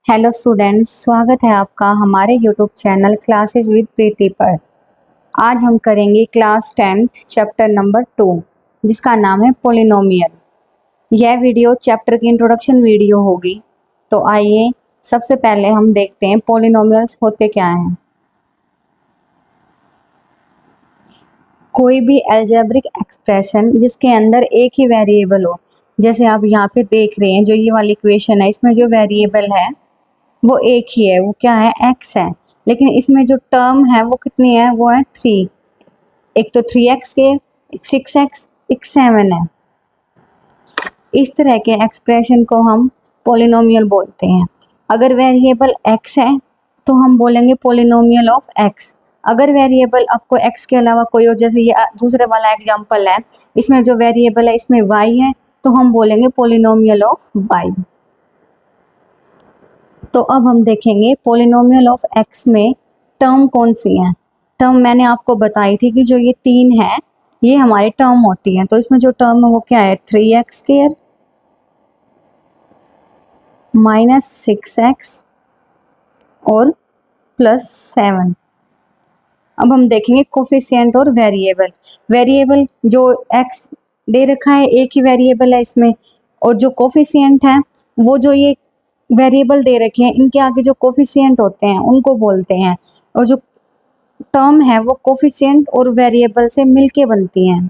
Hello students, स्वागत है आपका हमारे यूट्यूब चैनल क्लासेस विद प्रीति पर। आज हम करेंगे क्लास 10th चैप्टर नंबर 2 जिसका नाम है पोलिनोमियल। यह वीडियो चैप्टर की इंट्रोडक्शन वीडियो होगी। तो आइए सबसे पहले हम देखते हैं पोलिनोमियल्स होते क्या हैं। कोई भी अलजेब्रिक एक्सप्रेशन जिसके अंदर एक ही वेरिएबल हो, जैसे आप यहाँ पे देख रहे हैं जो ये वाली इक्वेशन है, इसमें जो वेरिएबल है वो एक ही है, वो क्या है, x है। लेकिन इसमें जो टर्म है वो कितनी है, वो है 3। एक तो 3x के, एक 6x, एक 7 है। इस तरह के एक्सप्रेशन को हम पोलिनोमियल बोलते हैं। अगर वेरिएबल x है तो हम बोलेंगे पोलिनोमियल ऑफ x। अगर वेरिएबल आपको x के अलावा कोई हो, जैसे ये दूसरे वाला एग्जांपल है, इसमें जो वेरिएबल है इसमें y है, तो हम बोलेंगे पोलिनोमियल ऑफ y। तो अब हम देखेंगे पोलिनोमियल ऑफ x में टर्म कौन सी है। टर्म मैंने आपको बताई थी कि जो ये 3 है ये हमारी टर्म होती है। तो इसमें जो टर्म है वो क्या है, 3x² माइनस 6x और प्लस 7। अब हम देखेंगे कोफिशिएंट और वेरिएबल। वेरिएबल जो x दे रखा है एक ही वेरिएबल है इसमें, और जो कोफिशिएंट है वो जो ये वेरिएबल दे रखे हैं इनके आगे जो कोफिशिएंट होते हैं उनको बोलते हैं। और जो टर्म है वो कोफिशिएंट और वेरिएबल से मिलके बनती हैं।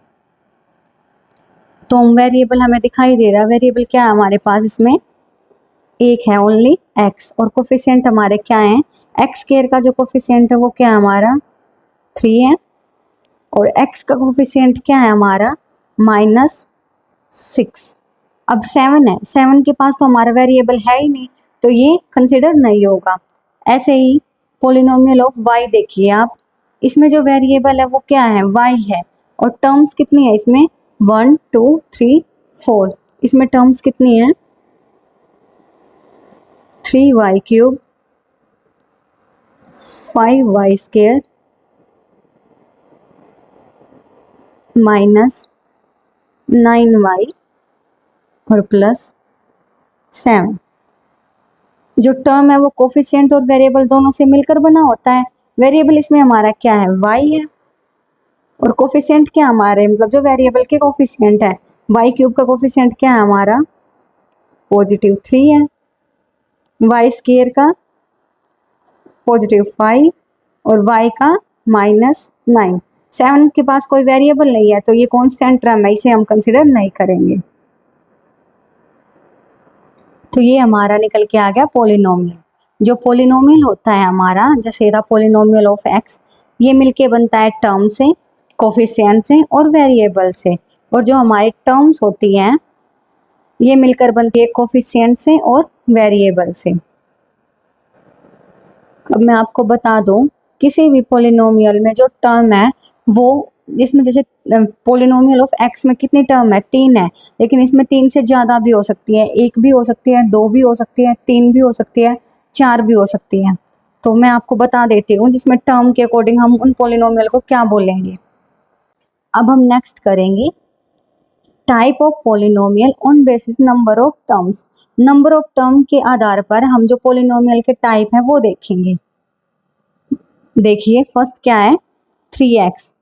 तो वेरिएबल हमें दिखाई दे रहा है, वेरिएबल क्या है हमारे पास, इसमें एक है ओनली x, और कोफिशिएंट हमारे क्या है, x² का जो कोफिशिएंट है वो क्या है हमारा 3 है, और x का कोफिशिएंट क्या है हमारा -6। अब 7 है, 7 के पास तो हमारा वेरिएबल है ही नहीं, तो ये कंसिडर नहीं होगा। ऐसे ही पोलिनोमियल ऑफ y देखिए आप, इसमें जो वेरिएबल है वो क्या है, y है, और टर्म्स कितनी है इसमें 1 2 3 4। इसमें टर्म्स कितनी है 3y³ 5y² माइनस 9y और प्लस 7। जो टर्म है वो कोफिशिएंट और वेरिएबल दोनों से मिलकर बना होता है। वेरिएबल इसमें हमारा क्या है, y है, और कोफिशिएंट क्या हमारे, मतलब जो वेरिएबल के कोफिशिएंट है, y³ का कोफिशिएंट क्या है हमारा +3 है, y² का +5 और y का -9। 7 के पास कोई वेरिएबल नहीं है तो ये कांस्टेंट टर्म है, इसे हम कंसिडर नहीं करेंगे। तो ये हमारा निकल के आ गया पोलिनोमियल। जो पोलिनोमियल होता है हमारा, जैसे था पोलिनोमियल ऑफ x, ये मिलके बनता है टर्म से, कोफिशिएंट से और वेरिएबल से। और जो हमारी टर्म्स होती हैं ये मिलकर बनती है कोफिशिएंट से और वेरिएबल से। अब मैं आपको बता दूं, किसी भी पोलिनोमियल में जो टर्म है वो, इसमें जैसे पोलिनोमियल ऑफ x में कितनी टर्म है, 3 है, लेकिन इसमें 3 से ज़्यादा भी हो सकती है, 1 भी हो सकती है, 2 भी हो सकती है, 3 भी हो सकती है, 4 भी हो सकती है। तो मैं आपको बता देती हूँ जिसमें टर्म के अकॉर्डिंग हम उन पोलिनोमियल को क्या बोलेंगे। अब हम नेक्स्ट करेंगे type of polynomial on basis number of terms. Number of term के आधार पर हम जो पोलिनोमियल के टाइप है वो देखेंगे। देखिए फर्स्ट क्या है 3x,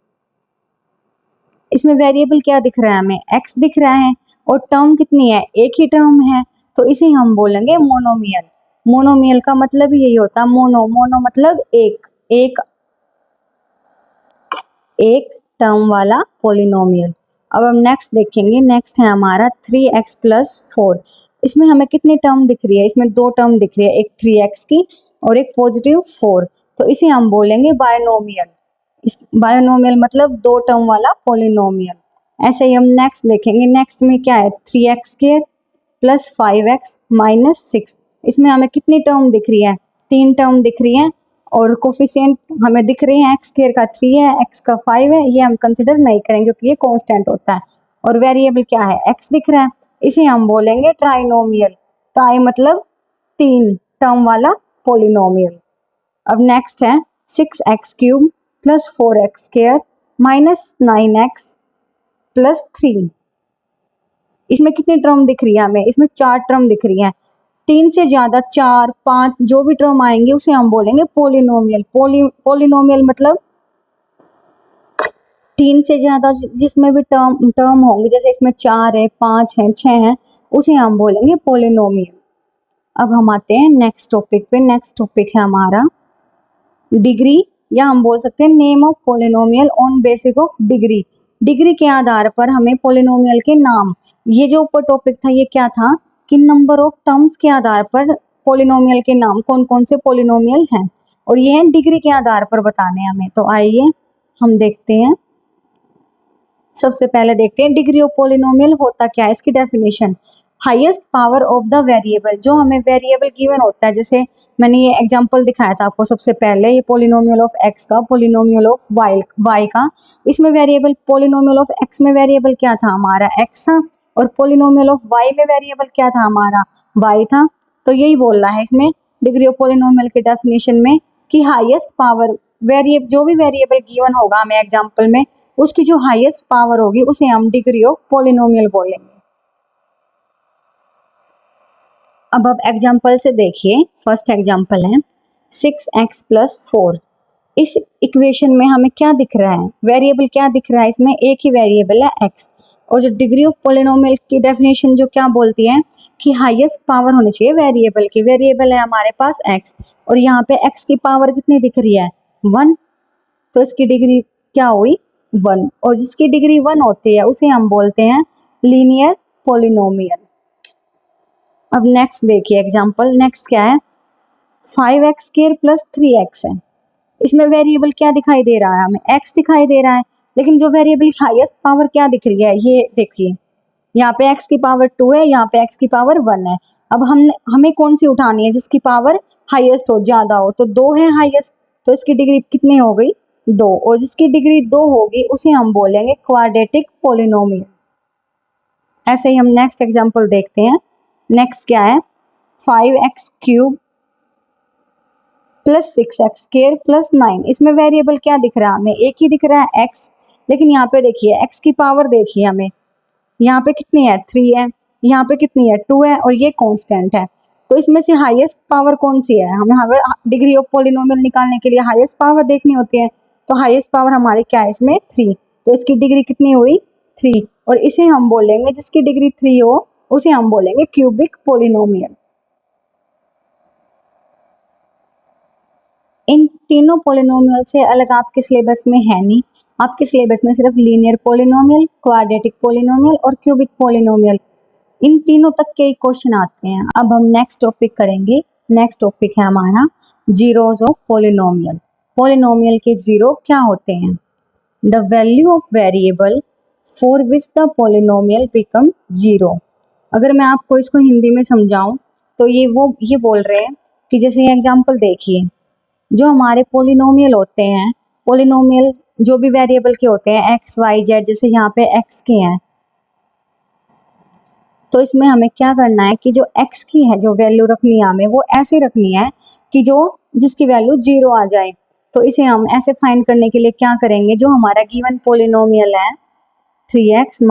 इसमें वेरिएबल क्या दिख रहा है हमें, x दिख रहा है, और टर्म कितनी है, एक ही टर्म है, तो इसे हम बोलेंगे मोनोमियल। मोनोमियल का मतलब यही होता है, मोनो मतलब एक एक एक टर्म वाला पोलिनोमियल। अब हम नेक्स्ट देखेंगे, नेक्स्ट है हमारा 3x + 4। इसमें हमें कितनी टर्म दिख रही है, इसमें 2 टर्म दिख रही है, एक 3x की और एक +4। तो इसे हम बोलेंगे बायनोमियल। इस बायनोमियल मतलब 2 टर्म वाला पोलिनोमियल। ऐसे ही हम नेक्स्ट देखेंगे, नेक्स्ट में क्या है 3x² + 5x - 6। इसमें हमें कितनी टर्म दिख रही है, 3 टर्म दिख रही है, और कोफिशिएंट हमें दिख रहे हैं, x² का 3 है, x का 5 है, ये हम कंसिडर नहीं करेंगे क्योंकि ये कांस्टेंट होता है। और वेरिएबल क्या है, x दिख रहा है, इसे हम बोलेंगे ट्राइनोमियल। ट्राई मतलब 3 टर्म वाला पोलिनोमियल। अब नेक्स्ट है 6x³ + 4x² - 9x + 3। इसमें कितनी टर्म दिख रही है हमें, इसमें 4 टर्म दिख रही है, 3 से ज्यादा 4, 5 जो भी टर्म आएंगे उसे हम बोलेंगे पोलिनोमियल। पोलिनोमियल मतलब 3 से ज्यादा जिसमें भी टर्म टर्म होंगे, जैसे इसमें 4 है, 5 है, 6 है, उसे हम बोलेंगे पोलिनोमियल। अब हम आते हैं नेक्स्ट टॉपिक पे। नेक्स्ट टॉपिक है हमारा डिग्री, या हम बोल सकते हैं name of polynomial on basis of degree. Degree के आधार पर हमें पोलिनोमियल के नाम, ये जो ऊपर टॉपिक था ये क्या था कि नंबर ऑफ टर्म्स के आधार पर पोलिनोमियल के नाम, कौन कौन से पोलिनोमियल हैं, और ये डिग्री के आधार पर बताने हमें। तो आइए हम देखते हैं। सबसे पहले देखते हैं डिग्री ऑफ पोलिनोमियल होता क्या है, इसकी definition. Highest power of the variable, जो हमें वेरिएबल गिवन होता है, जैसे मैंने ये एग्जांपल दिखाया था आपको सबसे पहले, ये पोलिनोमियल ऑफ एक्स का, पोलिनोमियल ऑफ वाई का। इसमें वेरिएबल, पोलिनोमियल ऑफ एक्स में वेरिएबल क्या था हमारा, एक्स था, और पोलिनोमियल ऑफ वाई में वेरिएबल क्या था हमारा, वाई था। तो यही बोल रहा है इसमें डिग्री ऑफ पोलिनोमियल के डेफिनेशन में कि हाईएस्ट पावर, वेरिएबल जो भी वेरिएबल गिवन होगा हमें एग्जाम्पल में, उसकी जो हाईएस्ट पावर होगी उसे हम डिग्री ऑफ पोलिनोमियल बोलेंगे। अब आप एग्जाम्पल से देखिए। फर्स्ट एग्जाम्पल है 6x + 4। इस इक्वेशन में हमें क्या दिख रहा है, वेरिएबल क्या दिख रहा है, इसमें एक ही वेरिएबल है x। और जो डिग्री ऑफ पोलिनोमियल की डेफिनेशन जो क्या बोलती है कि हाईएस्ट पावर होनी चाहिए वेरिएबल की। वेरिएबल है हमारे पास x, और यहाँ पे x की पावर कितनी दिख रही है, 1, तो इसकी डिग्री क्या हुई, 1। और जिसकी डिग्री 1 होती है उसे हम बोलते हैं लीनियर पोलिनोमियल। अब नेक्स्ट देखिए एग्जाम्पल। नेक्स्ट क्या है, 5x² + 3x है। इसमें वेरिएबल क्या दिखाई दे रहा है हमें, x दिखाई दे रहा है, लेकिन जो वेरिएबल की हाईएस्ट पावर क्या दिख रही है, ये देखिए यहाँ पे x की पावर 2 है, यहाँ पे x की पावर 1 है। अब हमें कौन सी उठानी है जिसकी पावर हाईएस्ट हो, ज्यादा हो, तो 2 है हाईएस्ट, तो इसकी डिग्री कितनी हो गई, 2। और जिसकी डिग्री 2 होगी उसे हम बोलेंगे क्वाड्रेटिक पोलिनोमियल। ऐसे ही हम नेक्स्ट एग्जाम्पल देखते हैं। नेक्स्ट क्या है, 5x³ + 6x² + 9। इसमें वेरिएबल क्या दिख रहा है हमें, एक ही दिख रहा है x, लेकिन यहाँ पे देखिए x की पावर देखिए हमें, यहाँ पे कितनी है, 3 है, यहाँ पे कितनी है, 2 है, और ये कांस्टेंट है। तो इसमें से हाईएस्ट पावर कौन सी है, हमें डिग्री ऑफ पोलिनोमियल निकालने के लिए हाईएस्ट पावर देखनी होती है। तो हाईएस्ट पावर हमारी क्या है इसमें, 3। तो इसकी डिग्री कितनी हुई, 3। और इसे हम बोलेंगे, जिसकी डिग्री 3 हो उसे हम बोलेंगे क्यूबिक पोलिनोमियल। इन तीनों पोलिनोमियल से अलग आपके सिलेबस में है नहीं। आपके सिलेबस में सिर्फ लीनियर पोलिनोमियल, क्वाड्रेटिक पोलिनोमियल और क्यूबिक पोलिनोमियल, इन तीनों तक के क्वेश्चन आते हैं। अब हम नेक्स्ट टॉपिक करेंगे। नेक्स्ट टॉपिक है हमारा जीरोज ऑफ पोलिनोमियल। पोलिनोमियल के जीरो क्या होते हैं, the value of variable for which the polynomial become zero. अगर मैं आपको इसको हिंदी में समझाऊं तो ये बोल रहे हैं कि जैसे एग्जांपल देखिए, जो हमारे पोलिनोमियल होते हैं, पोलिनोमियल जो भी वेरिएबल के होते हैं x, y, z, जैसे यहाँ पे x के हैं, तो इसमें हमें क्या करना है कि जो x की है जो वैल्यू रखनी है हमें, वो ऐसे रखनी है कि जिसकी वैल्यू 0 आ जाए। तो इसे हम ऐसे फाइंड करने के लिए क्या करेंगे, जो हमारा गिवन पोलिनोमियल है 3x -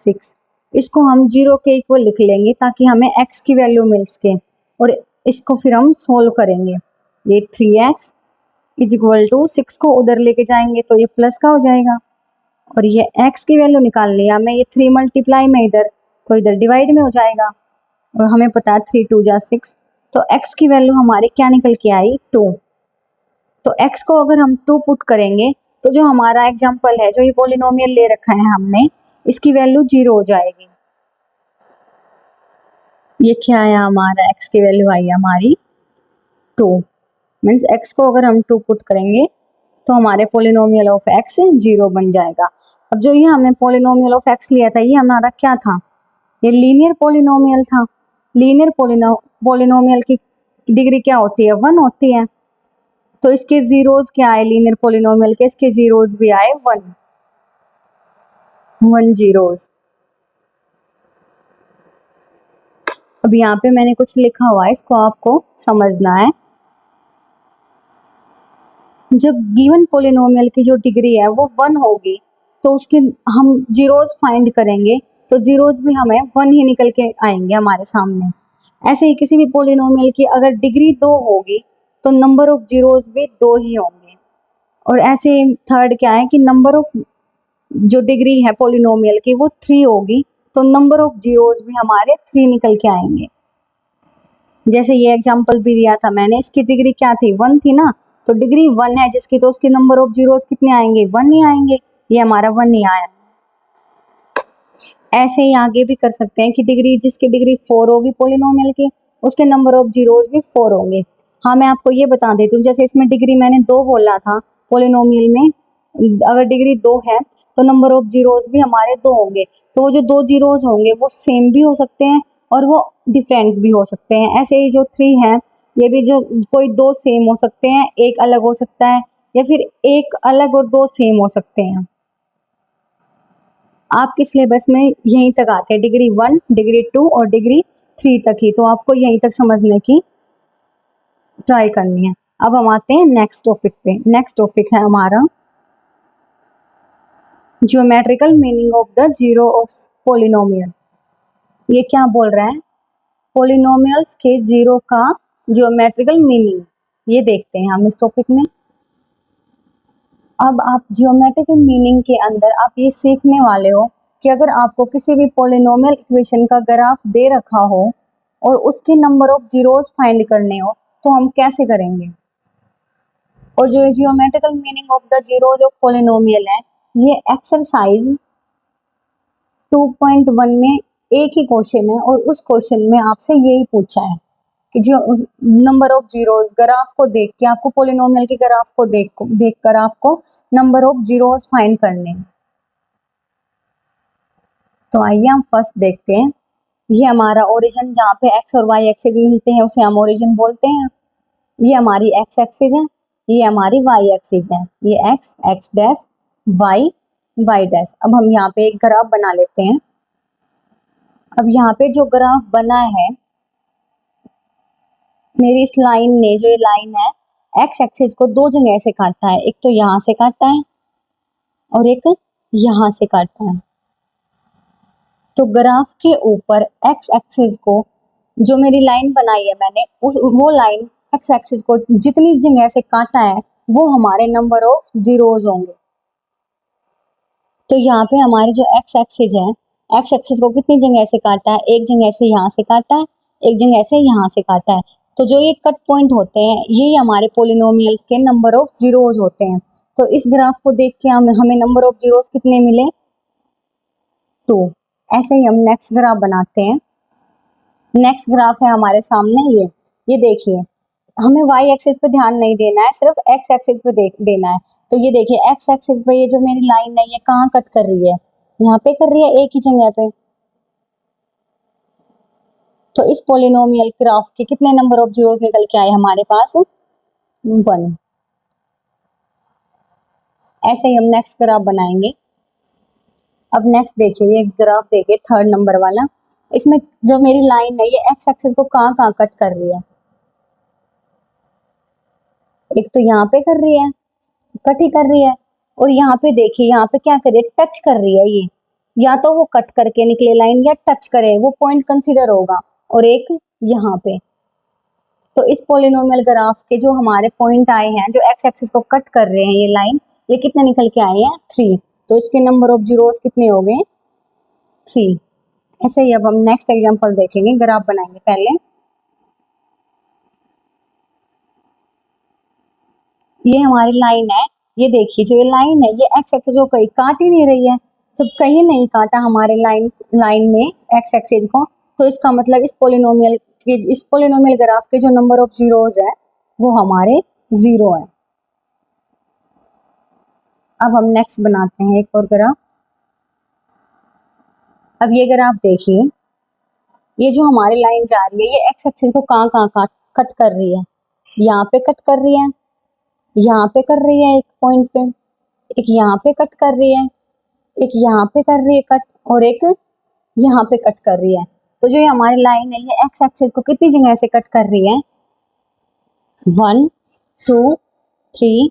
6, इसको हम 0 के इक्वल लिख लेंगे ताकि हमें x की वैल्यू मिल सके, और इसको फिर हम सोल्व करेंगे। ये 3x = 6 को उधर लेके जाएंगे तो ये प्लस का हो जाएगा, और ये x की वैल्यू निकाल लिया हमें, ये 3 मल्टीप्लाई में इधर, तो इधर डिवाइड में हो जाएगा, और हमें पता है 3 × 2 = 6, तो x की वैल्यू हमारे क्या निकल के आई, 2। तो x को अगर हम 2 पुट करेंगे तो जो हमारा एग्जाम्पल है, जो ये पोलिनोमियल ले रखा है हमने, इसकी वैल्यू 0 हो जाएगी। ये क्या आया हमारा, x की वैल्यू आई हमारी 2, मीन्स x को अगर हम 2 पुट करेंगे तो हमारे पोलिनोमियल ऑफ x 0 बन जाएगा। अब जो ये हमने पोलिनोमियल ऑफ x लिया था, ये हमारा क्या था, ये लीनियर पोलिनोमियल था। लीनियर पोलिनोमियल की डिग्री क्या होती है, 1 होती है। तो इसके जीरोस क्या आए, लीनियर पोलिनोमियल के इसके जीरोस भी आए 1 जीरोस। अब यहाँ पे मैंने कुछ लिखा हुआ है, इसको आपको समझना है। जब गिवन पोलिनोमियल की जो डिग्री है वो 1 होगी तो उसके हम जीरोस फाइंड करेंगे, तो जीरोस भी हमें 1 ही निकल के आएंगे हमारे सामने। ऐसे ही किसी भी पोलिनोमियल की अगर डिग्री 2 होगी तो नंबर ऑफ जीरोस भी 2 ही होंगे। और ऐसे थर्ड क्या है कि नंबर ऑफ जो डिग्री है पोलिनोमियल की वो 3 होगी तो नंबर ऑफ जीरोस भी हमारे 3 निकल के आएंगे। जैसे ये एग्जांपल भी दिया था मैंने, इसकी डिग्री क्या थी 1 थी ना, तो डिग्री 1 है जिसकी, तो उसके नंबर ऑफ जीरोस कितने आएंगे 1 ही आएंगे, ये हमारा 1 ही आया। ऐसे ही आगे भी कर सकते हैं कि डिग्री जिसकी डिग्री 4 होगी पोलिनोमियल की उसके नंबर ऑफ जीरोस भी 4 होंगे। हाँ मैं आपको ये बता देती हूँ, जैसे इसमें डिग्री मैंने 2 बोला था पोलिनोमियल में, अगर डिग्री 2 है तो नंबर ऑफ जीरोस भी हमारे 2 होंगे। तो वो जो 2 जीरोस होंगे वो सेम भी हो सकते हैं और वो डिफरेंट भी हो सकते हैं। ऐसे ही जो 3 है ये भी जो कोई 2 सेम हो सकते हैं, एक अलग हो सकता है, या फिर एक अलग और 2 सेम हो सकते हैं। आपके सिलेबस में यहीं तक आते हैं, डिग्री 1, डिग्री 2 और डिग्री 3 तक ही, तो आपको यहीं तक समझने की ट्राई करनी है। अब हम आते हैं नेक्स्ट टॉपिक पे। नेक्स्ट टॉपिक है हमारा geometrical meaning of the zero of polynomial. ये क्या बोल रहा है, पोलिनोमियल्स के जीरो का ज्योमेट्रिकल मीनिंग, ये देखते हैं हम इस टॉपिक में। अब आप ज्योमेट्रिकल मीनिंग के अंदर आप ये सीखने वाले हो कि अगर आपको किसी भी पोलिनोमियल इक्वेशन का ग्राफ दे रखा हो और उसके नंबर ऑफ जीरोस फाइंड करने हो तो हम कैसे करेंगे। और जो geometrical meaning of the zeros of polynomial है, ये एक्सरसाइज 2.1 में एक ही क्वेश्चन है और उस क्वेश्चन में आपसे यही पूछा है कि जो नंबर ऑफ जीरोस ग्राफ को देख के आपको पोलिनोमियल के ग्राफ को देखकर आपको नंबर ऑफ जीरोस फाइंड करने हैं। तो आइए हम फर्स्ट देखते हैं। ये हमारा ओरिजिन जहाँ पे एक्स और वाई एक्सिस मिलते हैं उसे हम ओरिजिन बोलते हैं। ये हमारी एक्स एक्सिस है, ये हमारी वाई एक्सिस है, ये X X dash Y Y dash. अब हम यहाँ पे एक ग्राफ बना लेते हैं। अब यहाँ पे जो ग्राफ बना है मेरी इस लाइन ने, जो ये लाइन है एक्स एक्सिस को 2 जगह से काटा है, एक तो यहाँ से काटा है और एक यहाँ से काटा है। तो ग्राफ के ऊपर एक्स एक्सिस को जो मेरी लाइन बनाई है मैंने, उस वो लाइन एक्स एक्सिस को जितनी जगह से काटा है वो हमारे नंबर ऑफ जीरोस होंगे। तो यहाँ पे हमारी जो एक्स एक्सिस है, एक्स एक्सिस को कितनी जगह से काटा है, एक जगह से यहाँ से काटा है, एक जगह से यहाँ से काटा है। तो जो ये कट पॉइंट होते हैं ये हमारे पोलिनोमियल के नंबर ऑफ जीरोस होते हैं। तो इस ग्राफ को देख के हमें नंबर ऑफ जीरोस कितने मिले 2। ऐसे ही हम नेक्स्ट ग्राफ बनाते हैं। नेक्स्ट ग्राफ है हमारे सामने ये देखिए, हमें वाई एक्सिस पे ध्यान नहीं देना है, सिर्फ एक्स एक्सिस पे देना है। तो ये देखिए एक्स एक्सिस पे ये जो मेरी लाइन है ये कहाँ कट कर रही है, यहाँ पे कर रही है एक ही जगह पे। तो इस पोलिनोमियल ग्राफ के कितने नंबर ऑफ जीरोस निकल के आए हमारे पास 1। ऐसे ही हम नेक्स्ट ग्राफ बनाएंगे। अब नेक्स्ट देखिए, ये ग्राफ देखिए थर्ड नंबर वाला, इसमें जो मेरी लाइन है ये एक्स एक्सिस को कहाँ कहाँ कट कर रही है, एक तो यहाँ पे कर रही है, कट ही कर रही है, और यहाँ पे देखिए यहाँ पे क्या कर रही है, टच कर रही है। ये या तो वो कट करके निकले लाइन या टच करे, वो पॉइंट कंसीडर होगा। और एक यहाँ पे, तो इस पोलिनोमियल ग्राफ के जो हमारे पॉइंट आए हैं जो एक्स एक्सिस को कट कर रहे हैं ये लाइन, ये कितने निकल के आए हैं 3। तो इसके नंबर ऑफ जीरोस कितने हो गए 3। ऐसे ही अब हम नेक्स्ट एग्जांपल देखेंगे, ग्राफ बनाएंगे पहले। ये हमारी लाइन है, ये देखिए जो ये लाइन है ये एक्स एक्सिस को कहीं काट ही नहीं रही है। जब कहीं नहीं काटा हमारे लाइन ने एक्स एक्सिस को, तो इसका मतलब इस पोलिनोमियल ग्राफ के जो नंबर ऑफ जीरोस है वो हमारे 0 है। अब हम नेक्स्ट बनाते हैं एक और ग्राफ। अब ये ग्राफ देखिए, ये जो हमारी लाइन जा रही है ये एक्स एक्सिस को कहाँ कहाँ कट कर रही है, यहाँ पे कट कर रही है, यहाँ पे कर रही है एक पॉइंट पे, एक यहाँ पे कट कर रही है, एक यहाँ पे कर रही है कट, और एक यहाँ पे कट कर रही है। तो जो ये हमारी लाइन है ये एक्स एक्सिस को कितनी जगह से कट कर रही है 1 2 3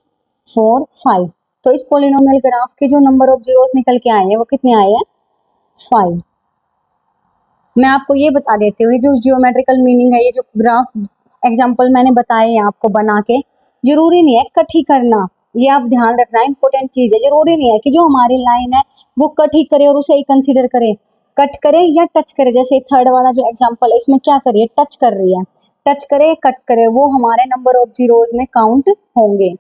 4 5। तो इस पोलिनोमियल ग्राफ के जो नंबर ऑफ जीरोस निकल के आए हैं वो कितने आए हैं 5। मैं आपको ये बता देती हूँ, ये जो जियोमेट्रिकल मीनिंग है, ये जो ग्राफ एग्जाम्पल मैंने बताए हैं आपको बना के, जरूरी नहीं है कट ही करना, ये आप ध्यान रखना, इंपॉर्टेंट चीज है। जरूरी नहीं है कि जो हमारी लाइन है वो कट ही करे और उसे ही कंसीडर करे, कट करे या टच करे। जैसे थर्ड वाला जो एग्जाम्पल है, इसमें क्या कर रही है, टच कर रही है, टच करे कट करे, वो हमारे नंबर ऑफ जीरोज में काउंट होंगे।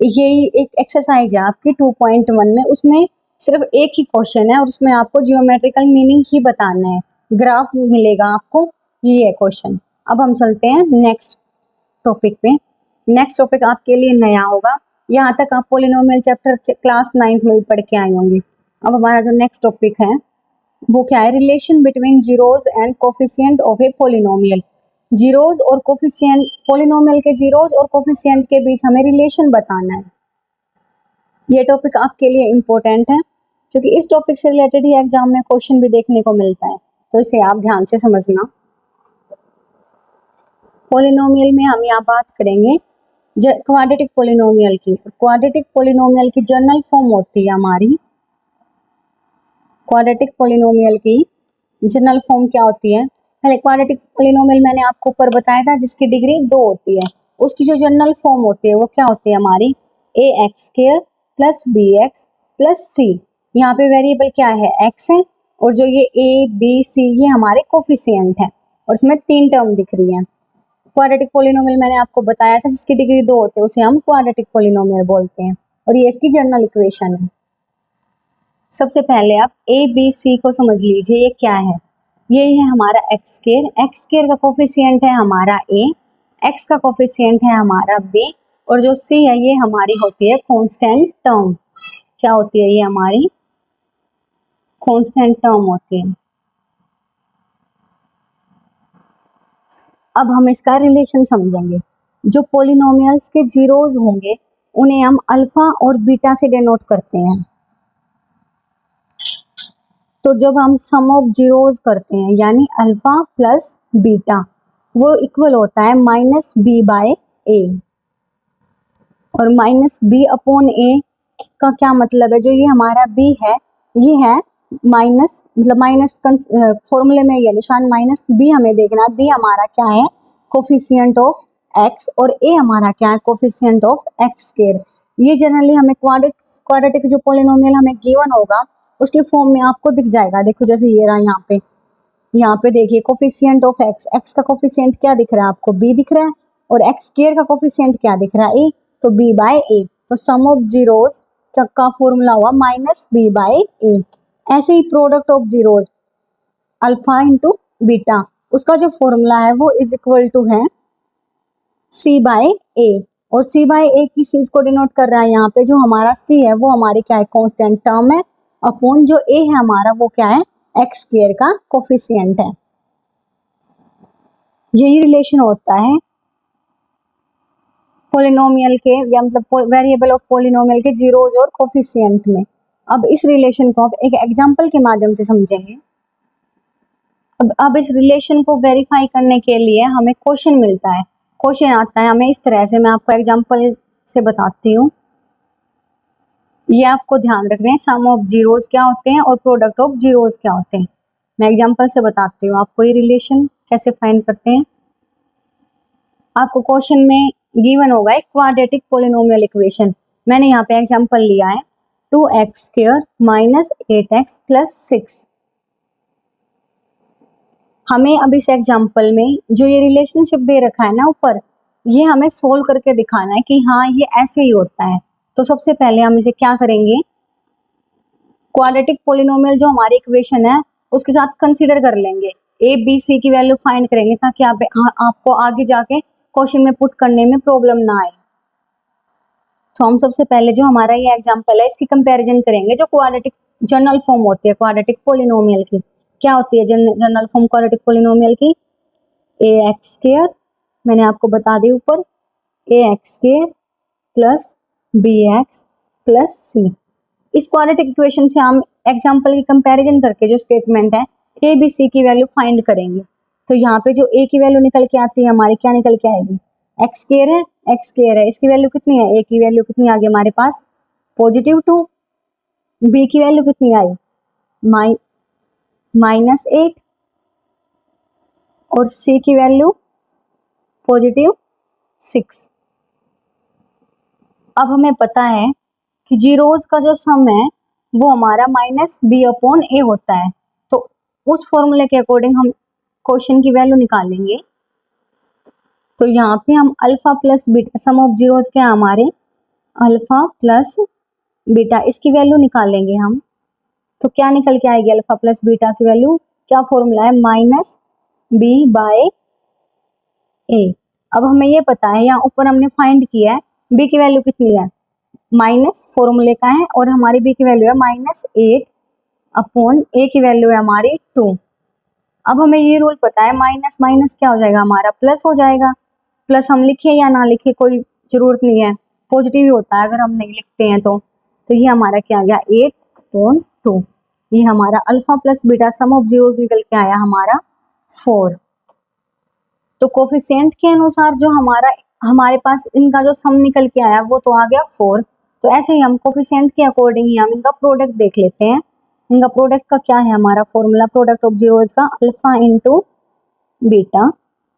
यही एक एक्सरसाइज है आपकी 2.1 में, उसमें सिर्फ एक ही क्वेश्चन है और उसमें आपको जियोमेट्रिकल मीनिंग ही बताना है, ग्राफ मिलेगा आपको, ये है क्वेश्चन। अब हम चलते हैं नेक्स्ट टॉपिक पे। नेक्स्ट टॉपिक आपके लिए नया होगा, यहाँ तक आप पोलिनोमियल चैप्टर क्लास 9th में भी पढ़ के आए होंगे। अब हमारा जो नेक्स्ट टॉपिक है वो क्या है, relation between zeros and coefficient of A polynomial. Zeros और कोफिशिएंट, पोलिनोमियल के जीरोज और कोफिशिएंट के बीच हमें रिलेशन बताना है। ये टॉपिक आपके लिए इम्पोर्टेंट है क्योंकि इस टॉपिक से रिलेटेड ही एग्जाम में क्वेश्चन भी देखने को मिलता है, तो इसे आप ध्यान से समझना। पोलिनोमियल में हम यहाँ बात करेंगे क्वाड्रेटिक पोलिनोमियल की। क्वाड्रेटिक पोलिनोमियल की जनरल फॉर्म होती है हमारी, क्वाड्रेटिक पोलिनोमियल की जनरल फॉर्म क्या होती है, पहले क्वाड्रेटिक पोलिनोमियल मैंने आपको ऊपर बताया था जिसकी डिग्री 2 होती है, उसकी जो जनरल फॉर्म होती है वो क्या होती है हमारी, A X square plus B X plus C. यहाँ पे वेरिएबल क्या है, एक्स है, और जो ये ए बी सी ये हमारे कोफिशिएंट है, और इसमें 3 टर्म दिख रही है। क्वाड्रेटिक पोलिनोमियल मैंने आपको बताया था जिसकी डिग्री 2 होती है, उसे हम क्वाड्रेटिक पोलिनोमियल बोलते हैं, और ये इसकी जनरल इक्वेशन है। सबसे पहले आप ए बी सी को समझ लीजिए, ये क्या है, ये है हमारा एक्स स्क्वायर, एक्स स्क्वायर का कोफिशिएंट है हमारा ए, एक्स का कोफिशिएंट है हमारा बी, और जो सी है ये हमारी होती है कांस्टेंट टर्म। क्या होती है ये हमारी कांस्टेंट टर्म होती है। अब हम इसका रिलेशन समझेंगे। जो पोलिनोमियल्स के जीरोज होंगे उन्हें हम अल्फा और बीटा से डिनोट करते हैं। तो जब हम सम ऑफ जीरोज करते हैं यानी अल्फा प्लस बीटा, वो इक्वल होता है माइनस बी बाय ए। और माइनस बी अपॉन ए का क्या मतलब है, जो ये हमारा बी है ये है माइनस, मतलब माइनस फॉर्मूले में ये निशान माइनस, बी हमें देखना है, बी हमारा क्या है कोफिशिएंट ऑफ एक्स, और ए हमारा क्या है कोफिशिएंट ऑफ एक्स स्क्वायर। ये जनरली हमें क्वाड्रेटिक जो पोलिनोमियल हमें गिवन होगा उसके फॉर्म में आपको दिख जाएगा। देखो जैसे ये रहा यहाँ पे देखिए कोफिशिएंट ऑफ एक्स, एक्स का कोफिशिएंट क्या दिख रहा है आपको, बी दिख रहा है, और एक्स स्क्वायर का कोफिशिएंट क्या दिख रहा है, ए, तो बी बाय ए। तो सम ऑफ जीरोज का फॉर्मूला हुआ माइनस बी बाय ए। ऐसे ही product of zeros alpha into beta, उसका जो फॉर्मूला है वो इज इक्वल टू है सी बाय ए, और सी बाय ए किस चीज को डिनोट कर रहा है, यहाँ पे जो हमारा सी है वो हमारी क्या है कांस्टेंट टर्म है, अपॉन जो ए है हमारा वो क्या है एक्स स्क्वायर का कोफिशिएंट है। यही रिलेशन होता है पोलिनोमियल के, या मतलब वेरिएबल ऑफ पोलिनोमियल के जीरोज और कोफिशिएंट में। अब इस रिलेशन को आप एक एग्जांपल के माध्यम से समझेंगे। अब इस रिलेशन को वेरीफाई करने के लिए हमें क्वेश्चन मिलता है, क्वेश्चन आता है हमें इस तरह से, मैं आपको एग्जांपल से बताती हूँ। ये आपको ध्यान रखना है, सम ऑफ जीरोज क्या होते हैं और प्रोडक्ट ऑफ जीरोज क्या होते हैं। मैं एग्जांपल से बताती हूँ आपको ये रिलेशन कैसे फाइंड करते हैं। आपको क्वेश्चन में गिवन होगा एक क्वाड्रेटिक पोलिनोमियल इक्वेशन, मैंने यहाँ पे एग्जांपल लिया है 2x square minus 8x plus 6। हमें अब इस एग्जांपल में जो ये रिलेशनशिप दे रखा है ना ऊपर, ये हमें सोल्व करके दिखाना है कि हाँ ये ऐसे ही होता है। तो सबसे पहले हम इसे क्या करेंगे, क्वाड्रेटिक पोलिनोमियल जो हमारी इक्वेशन है उसके साथ कंसीडर कर लेंगे, ए बी सी की वैल्यू फाइंड करेंगे ताकि आपको आगे जाके क्वेश्चन में पुट करने में प्रॉब्लम ना आए। तो हम सबसे पहले जो हमारा ये एग्जांपल है इसकी कंपैरिजन करेंगे। जो क्वाड्रेटिक जनरल फॉर्म होती है क्वाड्रेटिक पोलिनोमियल की, क्या होती है जनरल फॉर्म क्वाड्रेटिक पोलिनोमियल की, ए एक्स स्क्वायर, मैंने आपको बता दी ऊपर, A X square plus B X plus C. इस क्वाड्रेटिक इक्वेशन से हम एग्जांपल की कंपैरिजन करके जो स्टेटमेंट है ए बी सी की वैल्यू फाइंड करेंगे। तो यहाँ पे जो ए की वैल्यू निकल के आती है हमारी, क्या निकल के आएगी, एक्स स्क्वायर है, एक्स स्क्वायर है, इसकी वैल्यू कितनी है, ए की वैल्यू कितनी आ गई हमारे पास +2, बी की वैल्यू कितनी आई -8 और C की वैल्यू +6। अब हमें पता है कि जीरोज का जो सम है वो हमारा -b/a होता है, तो उस फॉर्मूले के अकॉर्डिंग हम क्वेश्चन की वैल्यू निकालेंगे। तो यहाँ पे हम alpha plus beta, sum of zeros क्या है हमारे, अल्फा प्लस बीटा, इसकी वैल्यू निकालेंगे हम। तो क्या निकल के आएगी अल्फा प्लस बीटा की वैल्यू, क्या फॉर्मूला है, -b/a। अब हमें ये पता है, यहाँ ऊपर हमने फाइंड किया है b की वैल्यू कितनी है, माइनस फॉर्मूले का है, और हमारी b की वैल्यू है -8/a की वैल्यू है हमारी 2। अब हमें ये रूल पता है, माइनस माइनस क्या हो जाएगा हमारा, प्लस हो जाएगा। प्लस हम लिखे या ना लिखे कोई जरूरत नहीं है, पॉजिटिव ही होता है अगर हम नहीं लिखते हैं तो ये हमारा क्या आ गया, 8/2। ये हमारा alpha plus beta sum of zeros निकल के आया हमारा 4। तो कोफिशिएंट के अनुसार जो हमारे पास इनका जो सम निकल के आया वो तो आ गया 4। तो ऐसे ही हम कोफिशिएंट के अकॉर्डिंग ही हम इनका प्रोडक्ट देख लेते हैं। इनका प्रोडक्ट का क्या है हमारा फॉर्मूला, प्रोडक्ट ऑफ जीरोज का अल्फा इंटू बीटा,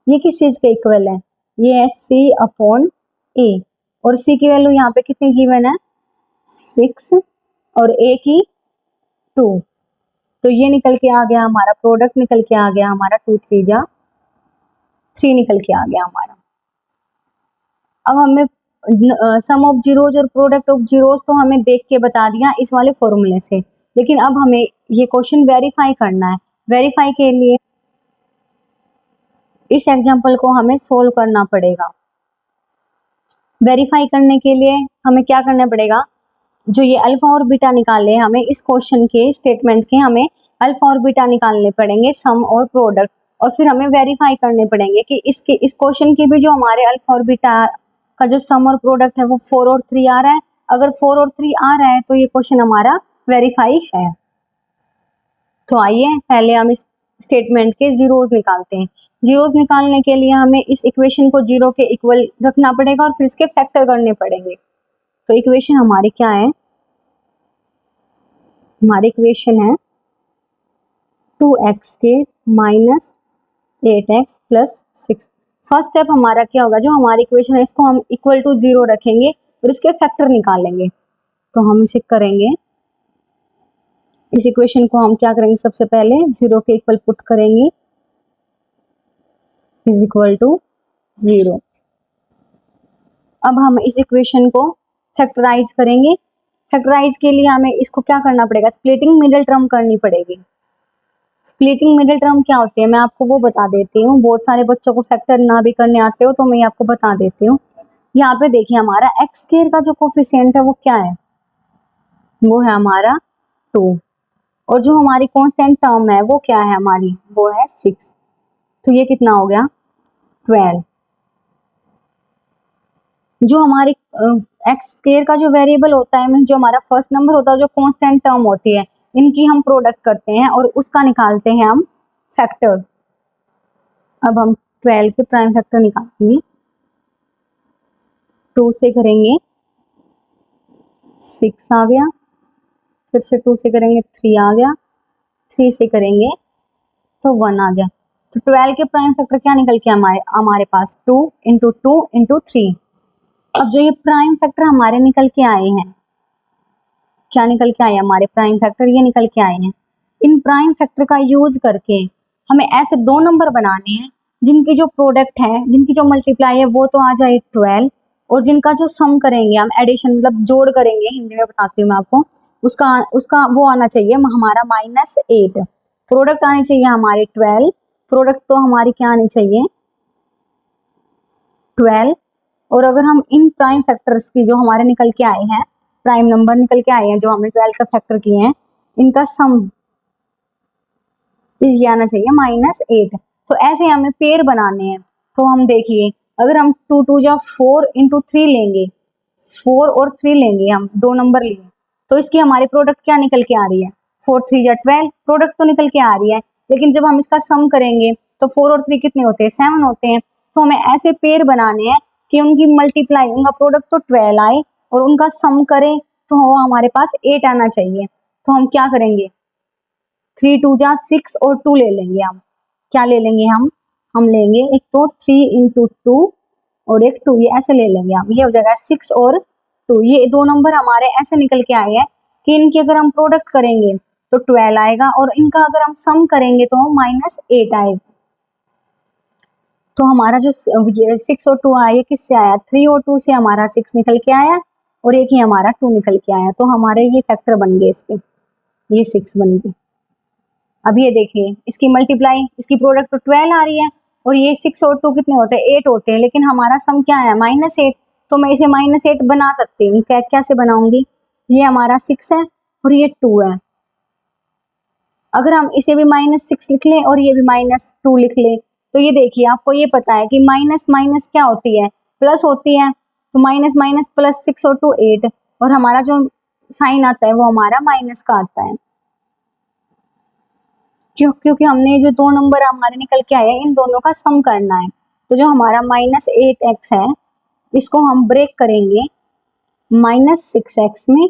ये किस चीज के इक्वल है, ये है C/a, और C की वैल्यू यहाँ पे कितनी गिवन है, 6 और A की 2। तो ये निकल के आ गया हमारा प्रोडक्ट, निकल के आ गया हमारा 2 3 जा 3 निकल के आ गया हमारा। अब हमें सम ऑफ जीरोज और प्रोडक्ट ऑफ जीरोज तो हमें देख के बता दिया इस वाले फॉर्मूले से, लेकिन अब हमें ये क्वेश्चन वेरीफाई करना है। वेरीफाई के लिए इस एग्जांपल को हमें सोल्व करना पड़ेगा। वेरीफाई करने के लिए हमें क्या करना पड़ेगा, जो ये अल्फा और बीटा निकाले हमें इस क्वेश्चन के स्टेटमेंट के, हमें अल्फा और बीटा निकालने पड़ेंगे, सम और प्रोडक्ट, और फिर हमें वेरीफाई करने पड़ेंगे कि इस क्वेश्चन की भी जो हमारे अल्फा और बीटा का जो सम और प्रोडक्ट है वो 4 और 3 आ रहा है। अगर 4 और 3 आ रहा है तो ये क्वेश्चन हमारा वेरीफाई है। तो आइए पहले हम इस स्टेटमेंट के जीरोज निकालते हैं। जीरोज निकालने के लिए हमें इस इक्वेशन को जीरो के इक्वल रखना पड़ेगा और फिर इसके फैक्टर करने पड़ेंगे। तो इक्वेशन हमारी क्या है, हमारी इक्वेशन है 2x² - 8x + 6। फर्स्ट स्टेप हमारा क्या होगा, जो हमारी इक्वेशन है इसको हम इक्वल टू 0 रखेंगे और इसके फैक्टर निकालेंगे। तो हम इसे करेंगे, इस इक्वेशन को हम क्या करेंगे, सबसे पहले 0 के इक्वल पुट करेंगे, इज इक्वल टू 0। अब हम इस इक्वेशन को फैक्टराइज करेंगे। फैक्टराइज के लिए हमें इसको क्या करना पड़ेगा, स्प्लिटिंग मिडिल टर्म करनी पड़ेगी। स्प्लिटिंग मिडिल टर्म क्या होती है मैं आपको वो बता देती हूँ, बहुत सारे बच्चों को फैक्टर ना भी करने आते हो तो मैं आपको बता देती हूँ। यहाँ पे देखिए हमारा x² का जो कोफिशिएंट है वो क्या है, वो है हमारा 2, और जो हमारी कांस्टेंट टर्म है वो क्या है हमारी, वो है 6। तो ये कितना हो गया, 12। जो हमारी x² का जो वेरिएबल होता है, मीन जो हमारा फर्स्ट नंबर होता है, जो कांस्टेंट टर्म होती है, इनकी हम प्रोडक्ट करते हैं और उसका निकालते हैं हम फैक्टर। अब हम 12 के प्राइम फैक्टर निकालेंगे, 2 से करेंगे 6 आ गया, फिर से 2 से करेंगे 3 आ गया, 3 से करेंगे तो 1 आ गया। तो 12 के प्राइम फैक्टर क्या निकल के हमारे पास 2 × 2 × 3। अब जो ये प्राइम फैक्टर हमारे निकल के आए हैं, क्या निकल के आए हमारे प्राइम फैक्टर, ये निकल के आए हैं। इन प्राइम फैक्टर का यूज करके हमें ऐसे दो नंबर बनाने हैं जिनकी जो प्रोडक्ट है, जिनकी जो मल्टीप्लाई है वो तो आ जाए 12, और जिनका जो सम करेंगे हम, एडिशन मतलब जोड़ करेंगे, हिंदी में बताती हूँ मैं आपको, उसका वो आना चाहिए हमारा -8। प्रोडक्ट आनी चाहिए हमारी 12, प्रोडक्ट तो हमारी क्या आनी चाहिए 12। और अगर हम इन प्राइम फैक्टर्स की जो हमारे निकल के आए हैं, प्राइम नंबर निकल के आए हैं जो हमने 12 का फैक्टर किए हैं, इनका सम ये आना चाहिए -8। तो ऐसे हमें पेयर बनाने हैं। तो हम देखिए, अगर हम 2 2 जा 4 × 3 लेंगे, 4 और 3 लेंगे, हम दो नंबर लिए, तो इसकी हमारी प्रोडक्ट क्या निकल के आ रही है, 4 3 जा 12, प्रोडक्ट तो निकल के आ रही है। लेकिन जब हम इसका सम करेंगे तो 4 और 3 कितने होते हैं, 7 होते हैं। तो हमें ऐसे पेयर बनाने हैं कि उनकी मल्टीप्लाई, उनका प्रोडक्ट तो 12 आए और उनका सम करें तो वो हमारे पास 8 आना चाहिए। तो हम क्या करेंगे, 3 2 जा 6 और 2 ले लेंगे हम। क्या ले लेंगे हम लेंगे एक तो 3 इंटू 2 और एक 2, ये ऐसे ले लेंगे हम। ये हो जाएगा 6 और 2। ये दो नंबर हमारे ऐसे निकल के आए हैं कि इनकी अगर हम प्रोडक्ट करेंगे तो 12 आएगा और इनका अगर हम सम करेंगे तो -8 आएगा। तो हमारा जो 6 और 2 आया, ये किससे आया? 3 और 2 से हमारा 6 निकल के आया और एक ही हमारा 2 निकल के आया। तो हमारे ये फैक्टर बन गए इसके, ये 6 बन गए। अब ये देखिए इसकी मल्टीप्लाई, इसकी प्रोडक्ट तो 12 आ रही है और ये 6 और 2 कितने होते हैं? 8 होते हैं, लेकिन हमारा सम क्या है? -8। तो मैं इसे -8 बना सकती हूँ। कैसे बनाऊंगी? ये हमारा 6 है और ये 2 है। अगर हम इसे भी -6 लिख लें और ये भी -2 लिख लें तो ये देखिए आपको ये पता है कि माइनस माइनस क्या होती है? प्लस होती है। तो माइनस माइनस प्लस 6 और 2 8 और हमारा जो साइन आता है वो हमारा माइनस का आता है। क्योंकि हमने जो दो नंबर हमारे निकल के आए हैं इन दोनों का सम करना है। तो जो हमारा -8x है इसको हम ब्रेक करेंगे -6x में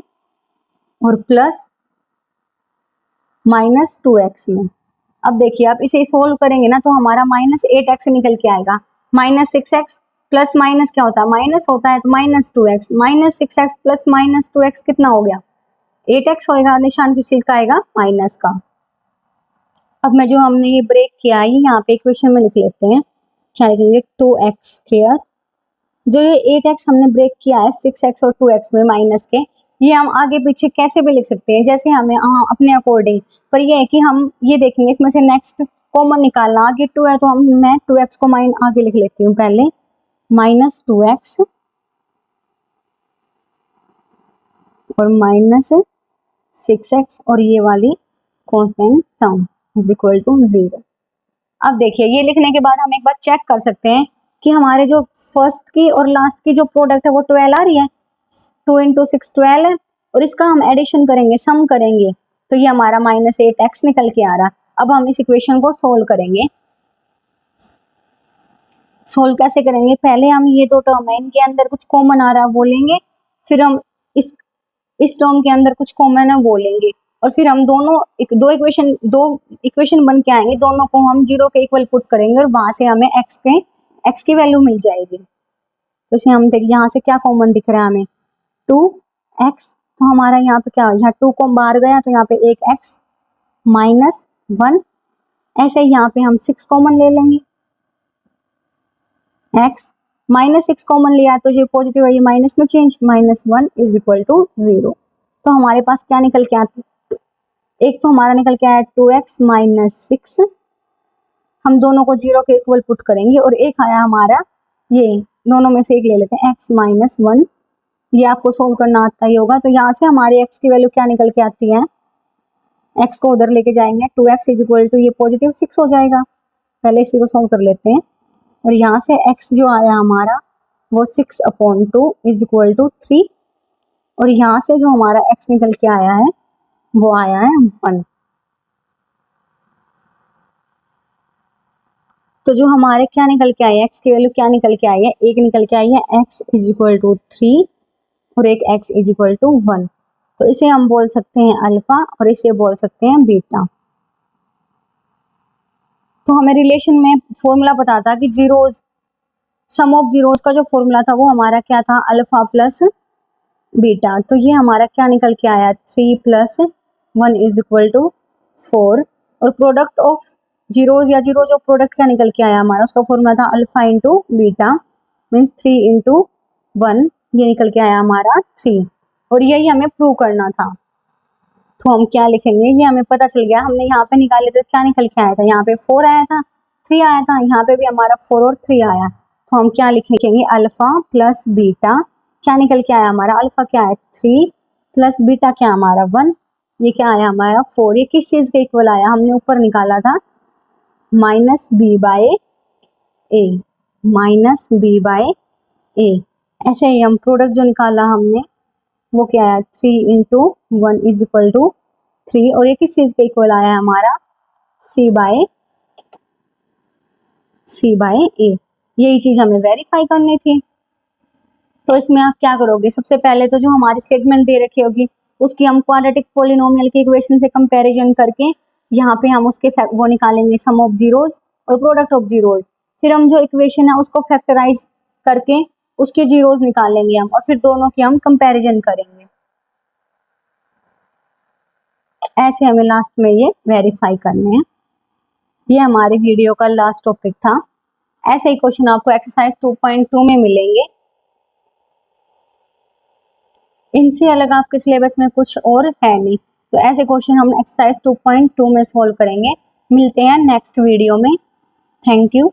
और प्लस -2x में। अब देखिए आप इसे सोल्व करेंगे ना तो हमारा -8x निकल के आएगा। -6x प्लस माइनस क्या होता है? माइनस होता है, तो -2x। -6x प्लस -2x कितना हो गया? 8x होएगा। निशान किस चीज का आएगा? माइनस का। अब मैं जो हमने ये ब्रेक किया है यहाँ पे इक्वेशन में लिख लेते हैं। क्या लिखेंगे? 2x square. जो ये 8x हमने ब्रेक किया है 6x और 2x में माइनस के, ये हम आगे पीछे कैसे भी लिख सकते हैं, जैसे हमें अपने अकॉर्डिंग। पर ये है कि हम ये देखेंगे इसमें से नेक्स्ट कॉमन निकालना। आगे 2 है तो मैं 2x को आगे लिख लेती हूँ पहले, -2x और -6x और ये वाली constant term is equal to 0। अब देखिए ये लिखने के बाद हम एक बार चेक कर सकते हैं कि हमारे जो फर्स्ट की और लास्ट की जो प्रोडक्ट है वो 12 आ रही है। 2 इंटू 6 12 है और इसका हम एडिशन करेंगे, सम करेंगे तो ये हमारा -8x निकल के आ रहा। अब हम इस इक्वेशन को सोल्व करेंगे। सोल्व कैसे करेंगे? पहले हम ये दो टर्म है इनके अंदर कुछ कॉमन आ रहा है वो लेंगे, फिर हम इस टर्म के अंदर कुछ कॉमन है वो लेंगे और फिर हम दो इक्वेशन बन के आएंगे, दोनों को हम 0 के इक्वल पुट करेंगे और वहां से हमें x की वैल्यू मिल जाएगी। तो इसे हम देखिए यहाँ से क्या कॉमन दिख रहा है हमें? 2x। तो हमारा यहाँ पे क्या, यहाँ 2 को बाहर गया तो यहाँ पे एक x -1। ऐसे ही यहाँ पे हम 6 कॉमन ले लेंगे, x -6 कॉमन लिया तो ये पॉजिटिव है, ये माइनस में चेंज, -1 इज इक्वल टू 0। तो हमारे पास क्या निकल के आता है? एक तो हमारा निकल के आया 2x -6। हम दोनों को 0 के इक्वल पुट करेंगे और एक आया हमारा, ये दोनों में से एक ले लेते हैं, x -1। ये आपको सोल्व करना आता ही होगा। तो यहाँ से हमारे x की वैल्यू क्या निकल के आती है? x को उधर लेके जाएंगे, 2x इज इक्वल टू ये पॉजिटिव 6 हो जाएगा। पहले इसी को सोल्व कर लेते हैं और यहाँ से x जो आया हमारा वो 6/2 इज इक्वल टू 3 और यहाँ से जो हमारा x निकल के आया है वो आया है 1। तो जो हमारे क्या निकल के आए हैं, x की वैल्यू क्या निकल के आई है? एक निकल के आई है x इज इक्वल टू 3 और एक x इज इक्वल टू 1। तो इसे हम बोल सकते हैं अल्फा और इसे बोल सकते हैं बीटा। तो हमें रिलेशन में फॉर्मूला पता था कि जीरोज, सम ऑफ जीरोज का जो फॉर्मूला था वो हमारा क्या था? Alpha plus beta. तो ये हमारा क्या निकल के आया? 3 + 1 इज इक्वल टू 4 और प्रोडक्ट ऑफ जीरोज या जीरो जो प्रोडक्ट क्या निकल के आया हमारा, उसका फॉर्मूला था alpha into beta means 3 into 1, ये निकल के आया हमारा 3 और यही हमें प्रूव करना था। तो हम क्या लिखेंगे? ये हमें पता चल गया, हमने यहाँ पे निकाले तो क्या निकल के आया था? यहाँ पे 4 आया था, 3 आया था, यहाँ पे भी हमारा 4 और 3 आया। तो हम क्या लिखेंगे? अल्फा प्लस बीटा क्या निकल के आया हमारा? अल्फा क्या है? 3 प्लस बीटा क्या हमारा 1, ये क्या आया हमारा 4। ये किस चीज के इक्वल आया? हमने ऊपर निकाला था -b/a, -b/a। ऐसे ही हम प्रोडक्ट जो निकाला हमने वो क्या आया? 3 इंटू 1 इज इक्वल टू 3 और ये किस चीज के इक्वल आया हमारा? c/a। यही चीज हमें वेरीफाई करनी थी। तो इसमें आप क्या करोगे? सबसे पहले तो जो हमारी स्टेटमेंट दे रखी होगी उसकी हम क्वाड्रेटिक पॉलिनोमियल की इक्वेशन से कंपैरिजन करके यहाँ पे हम उसके वो निकालेंगे सम ऑफ जीरोस और प्रोडक्ट ऑफ जीरोस। फिर हम जो इक्वेशन है उसको फैक्टराइज करके उसके जीरोस निकालेंगे हम, और फिर दोनों की हम कंपैरिजन करेंगे। ऐसे हमें लास्ट में ये वेरीफाई करने हैं। ये हमारे वीडियो का लास्ट टॉपिक था। ऐसे ही क्वेश्चन आपको एक्सरसाइज 2.2 में मिलेंगे। इनसे अलग आपके सिलेबस में कुछ और है नहीं, तो ऐसे क्वेश्चन हम एक्सरसाइज 2.2 में सॉल्व करेंगे। मिलते हैं नेक्स्ट वीडियो में। Thank you.